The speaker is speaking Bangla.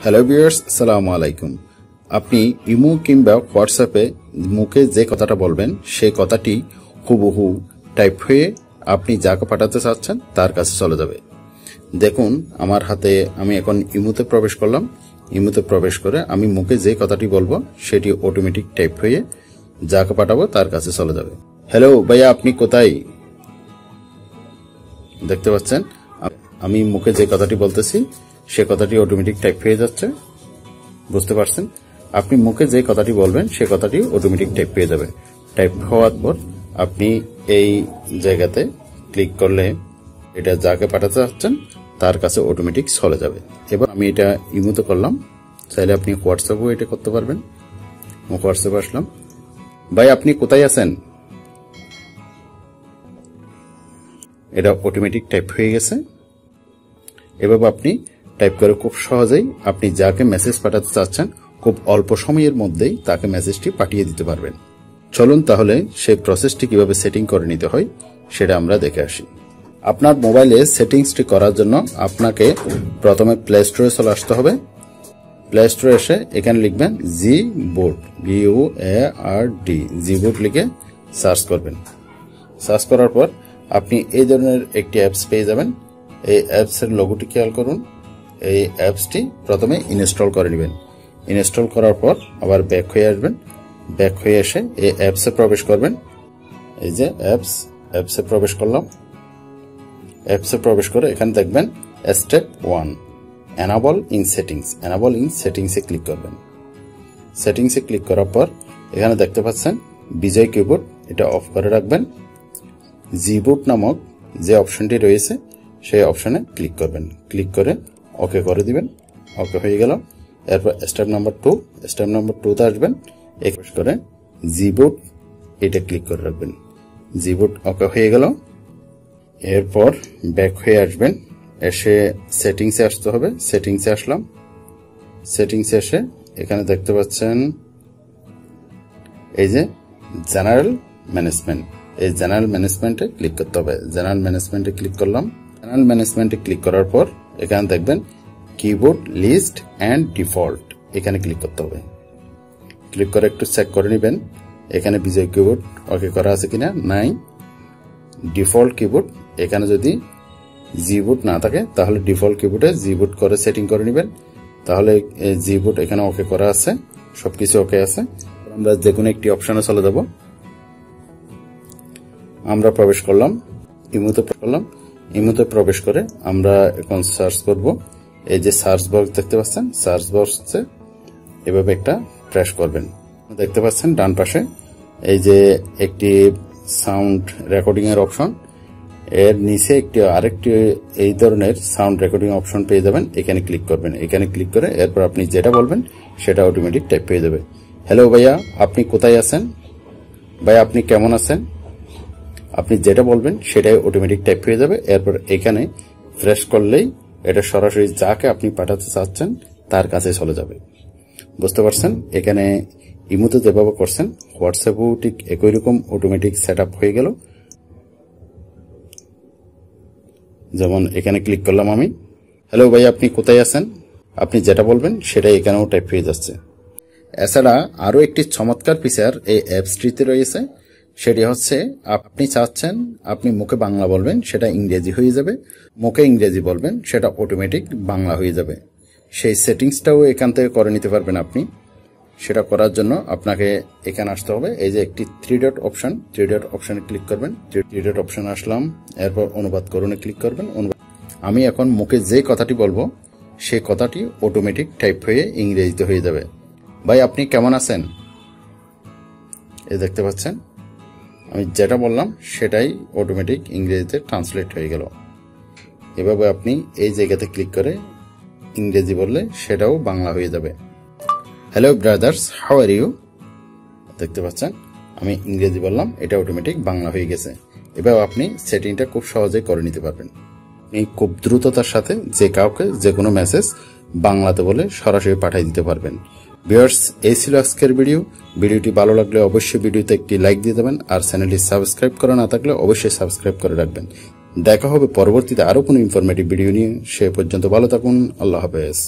হ্যালো ভিউয়ার্স, আসসালামু আলাইকুম। আপনি ইমো কিংবা হোয়াটসঅ্যাপে মুখে যে কথাটা বলবেন সেই কথাটি হুবহু টাইপ হয়ে আপনি যাকে পাঠাতে চাচ্ছেন তার কাছে চলে যাবে। দেখুন আমার হাতে আমি এখন ইমোতে প্রবেশ করলাম। ইমোতে প্রবেশ করে আমি মুখে যে কথাটি বলবো সেটি অটোমেটিক টাইপ হয়ে যাকে পাঠাবো তার কাছে চলে যাবে। হ্যালো ভাইয়া, আপনি কোথায়? দেখতে পাচ্ছেন আমি মুখে যে কথাটি বলতেছি সে কথাটি অটোমেটিক টাইপ হয়ে যাচ্ছে। বুঝতে পারছেন? আপনি মুখে যে কথাটি বলবেন সে কথাটি অটোমেটিক টাইপ হয়ে যাবে। টাইপ হওয়ার পর আপনি এই জায়গাতে ক্লিক করলে এটা যাকে পাঠাতে চাচ্ছেন তার কাছে অটোমেটিক চলে যাবে। এবার আমি এটা ইমোতে করলাম, চাইলে আপনি হোয়াটসঅ্যাপেও এটা করতে পারবেন। হোয়াটসঅ্যাপে আসলাম। ভাই আপনি কোথায় আছেন? এটা অটোমেটিক টাইপ হয়ে গেছে। এভাবে আপনি টাইপ করে খুব সহজেই আপনি যাকে মেসেজ পাঠাতে চাচ্ছেন খুব অল্প সময়ের মধ্যেই তাকে মেসেজটি পাঠিয়ে দিতে পারবেন। চলুন তাহলে সেই প্রসেসটি কিভাবে সেটিং করে নিতে হয় সেটা আমরা দেখে আসি। আপনার মোবাইলে সেটিংসটি করার জন্য আপনাকে প্রথমে প্লে স্টোরে চলে আসতে হবে। প্লে স্টোরে এসে এখানে লিখবেন জিবোট, BUARD, জিবোট লিখে সার্চ করবেন। সার্চ করার পর আপনি এই ধরনের একটি অ্যাপস পেয়ে যাবেন। এই অ্যাপসের লোগোটি খেয়াল করুন। এই অ্যাপসটি প্রথমে ইনস্টল করে নেবেন। ইনস্টল করার পর আবার ব্যাক হয়ে আসবেন। ব্যাক হয়ে এসে এই অ্যাপসে প্রবেশ করবেন। এই যে অ্যাপসে প্রবেশ করলাম। অ্যাপসে প্রবেশ করে এখানে দেখবেন step 1 enable in settings. Enable in সেটিংসে ক্লিক করবেন। সেটিংসে ক্লিক করার পর এখানে দেখতে পাচ্ছেন বিজয় কিবোর্ড, এটা অফ করে রাখবেন। জিবোট নামক যে অপশনটি রয়েছে সেই অপশনে ক্লিক করবেন। ক্লিক করে ওকে করে দিবেন। ওকে হয়ে গেল। এরপর স্টেপ নাম্বার 2তে আসবেন। এক্সপ্রেস করে জিবোট এটা ক্লিক করে রাখবেন। জিবোট ওকে হয়ে গেল। এরপর ব্যাক হয়ে আসবেন। এসে সেটিংসে আসতে হবে। সেটিংসে আসলাম। সেটিংসে এসে এখানে দেখতে পাচ্ছেন এই যে জেনারেল ম্যানেজমেন্ট, এই জেনারেল ম্যানেজমেন্টে ক্লিক করতে হবে। জেনারেল ম্যানেজমেন্টে ক্লিক করলাম। জেনারেল ম্যানেজমেন্টে ক্লিক করার পর এখানে দেখবেন কিবোর্ড লিস্ট অ্যান্ড ডিফল্ট, এখানে ক্লিক করতে হবে। ক্লিক করে একটু চেক করে নেবেন এখানে বিজয় কিবোর্ড ওকে করা আছে কিনা। নাই। ডিফল্ট কিবোর্ড, এখানে যদি জিবোট না থাকে তাহলে ডিফল্ট কিবোর্ডে জিবোট করে সেটিং করে নেবেন। তাহলে জিবোট এখানে ওকে করা আছে, সবকিছু ওকে আছে। আমরা যে কোনো একটি অপশনে চলে যাব। আমরা প্রবেশ করলাম ইমোতে প্রবেশ করে আমরা এখন সার্চ করব। এই যে সার্চ বক্স দেখতে পাচ্ছেন, সার্চ বক্সে এভাবে একটা প্রেস করবেন। দেখতে পাচ্ছেন ডান পাশে এই যে একটি সাউন্ড রেকর্ডিং এর অপশন, এর নিচে আরেকটি এই ধরনের সাউন্ড রেকর্ডিং অপশন পেয়ে যাবেন। এখানে ক্লিক করবেন। এখানে ক্লিক করে এরপর আপনি যেটা বলবেন সেটা অটোমেটিক টাইপ পেয়ে যাবে। হ্যালো ভাইয়া, আপনি কোথায় আছেন? ভাইয়া আপনি কেমন আছেন? আপনি যেটা বলবেন সেটাই অটোমেটিক টাইপ হয়ে যাবে। এরপর এখানে প্রেস করলেই এটা সরাসরি যাকে আপনি পাঠাতে চাচ্ছেন তার কাছে চলে যাবে। বুঝতে পারছেন? এখানে ইমোতে যেভাবে করছেন হোয়াটসঅ্যাপেও ঠিক একই রকম অটোমেটিক সেট আপ হয়ে গেল। যেমন এখানে ক্লিক করলাম আমি। হ্যালো ভাই, আপনি কোথায় আছেন? আপনি যেটা বলবেন সেটাই এখানেও টাইপ হয়ে যাচ্ছে। এছাড়া আরো একটি চমৎকার ফিচার এই অ্যাপসটিতে রয়েছে। সেটি হচ্ছে আপনি চাচ্ছেন আপনি মুখে বাংলা বলবেন সেটা ইংরেজি হয়ে যাবে, মুখে ইংরেজি বলবেন সেটা অটোমেটিক বাংলা হয়ে যাবে। সেই সেটিংসটাও এখান থেকে করে নিতে পারবেন আপনি। সেটা করার জন্য আপনাকে এখানে আসতে হবে। এই যে একটি 3 ডট অপশনে ক্লিক করবেন। 3 ডট অপশনে আসলাম। এরপর অনুবাদ করুনে ক্লিক করবেন। আমি এখন মুখে যে কথাটি বলবো সেই কথাটি অটোমেটিক টাইপ হয়ে ইংরেজিতে হয়ে যাবে। ভাই আপনি কেমন আছেন? এই দেখতে পাচ্ছেন আমি যেটা বললাম সেটাই অটোমেটিক ইংরেজিতে ট্রান্সলেট হয়ে গেল। এভাবে আপনি এই জায়গাতে ক্লিক করে ইংরেজি বললে সেটাও বাংলা হয়ে যাবে। Hello brothers, how are you? দেখতে পাচ্ছেন আমি ইংরেজি বললাম, এটা অটোমেটিক বাংলা হয়ে গেছে। এভাবে আপনি সেটিংটা খুব সহজে করে নিতে পারবেন। আপনি খুব দ্রুততার সাথে যে কাউকে যে কোনো মেসেজ বাংলাতে বলে সরাসরি পাঠিয়ে দিতে পারবেন। ভিউয়ার্স, এই ছিল আজকের ভিডিওটি ভালো লাগলে অবশ্যই ভিডিওতে একটি লাইক দিয়ে দেবেন। আর চ্যানেলটি সাবস্ক্রাইব করা না থাকলে অবশ্যই সাবস্ক্রাইব করে রাখবেন। দেখা হবে পরবর্তীতে আরো কোনো ইনফরমেটিভ ভিডিও নিয়ে। সে পর্যন্ত ভালো থাকুন। আল্লাহ হাফেজ।